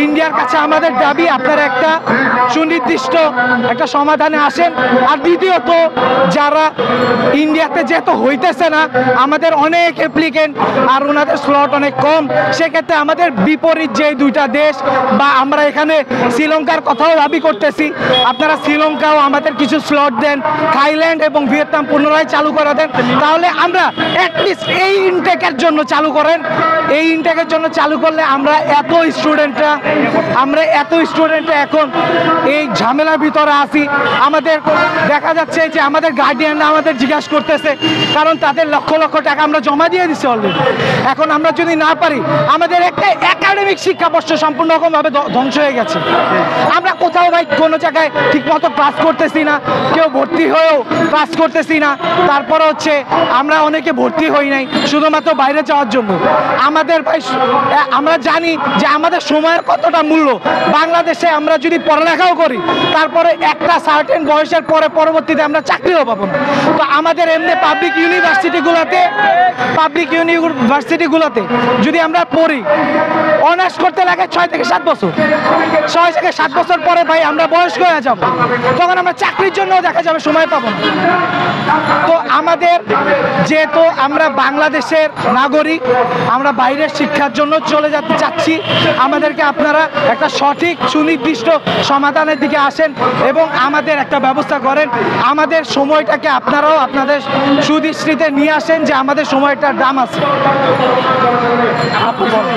ইন্ডিয়ার কাছে আমাদের দাবি আপনারা একটা সুনির্দিষ্ট একটা সমাধানে আসেন। আর দ্বিতীয়ত যারা ইন্ডিয়াতে যেহেতু হইতেছে না, আমাদের অনেক অ্যাপ্লিকেন্ট আর ওনাদের স্লট অনেক কম, সেক্ষেত্রে আমাদের বিপরীত যে দুইটা দেশ বা আমরা এখানে শ্রীলঙ্কার কথাও দাবি করতেছি, আপনারা শ্রীলঙ্কাও আমাদের কিছু স্লট দেন, থাইল্যান্ড এবং ভিয়েতনাম পুনরায় চালু করে দেন, তাহলে আমরা অ্যাটলিস্ট এই ইনটেকের জন্য চালু করেন। এই ইনটেকের জন্য চালু করলে আমরা এত স্টুডেন্টরা এখন এই ঝামেলার ভিতরে আছি। আমাদের দেখা যাচ্ছে যে আমাদের গার্ডিয়ানরা আমাদের জিজ্ঞাসা করতেছে, কারণ তাদের লক্ষ লক্ষ টাকা আমরা জমা দিয়ে দিচ্ছি অলরেডি। এখন আমরা যদি না পারি, আমাদের একটা একাডেমিক শিক্ষাবর্ষ সম্পূর্ণ রকমভাবে ধ্বংস হয়ে গেছে। আমরা কোথাও ভাই কোনো জায়গায় ঠিকমতো ক্লাস করতেছি না, কেউ ভর্তি হয়েও ক্লাস করতেছি না। তারপরে হচ্ছে আমরা অনেকে ভর্তি হই নাই শুধুমাত্র বাইরে যাওয়ার জন্য। আমাদের ভাই আমরা জানি যে আমাদের সময়ের কতটা মূল্য। বাংলাদেশে আমরা যদি পড়ালেখাও করি, তারপরে একটা সার্টেন বয়সের পরে পরবর্তীতে আমরা চাকরিও পাবো না। তো আমাদের এমনি পাবলিক ইউনিভার্সিটিগুলোতে যদি আমরা পড়ি, অনার্স করতে লাগে 6 থেকে 7 বছর। 6 থেকে 7 বছর পরে ভাই আমরা বয়স্ক হয়ে যাব, তখন আমরা চাকরির জন্য দেখা যাবে সময় পাবো না। তো আমাদের যেহেতু আমরা বাংলাদেশের নাগরিক, আমরা বাইরের শিক্ষার জন্য চলে যেতে চাচ্ছি, আমাদেরকে আপনারা একটা সঠিক সুনির্দিষ্ট সমাধানের দিকে আসেন এবং আমাদের একটা ব্যবস্থা করেন। আমাদের সময়টাকে আপনারাও আপনাদের সুদৃষ্টিতে নিয়ে আসেন যে আমাদের সময়টার দাম আছে। আপু বলেন।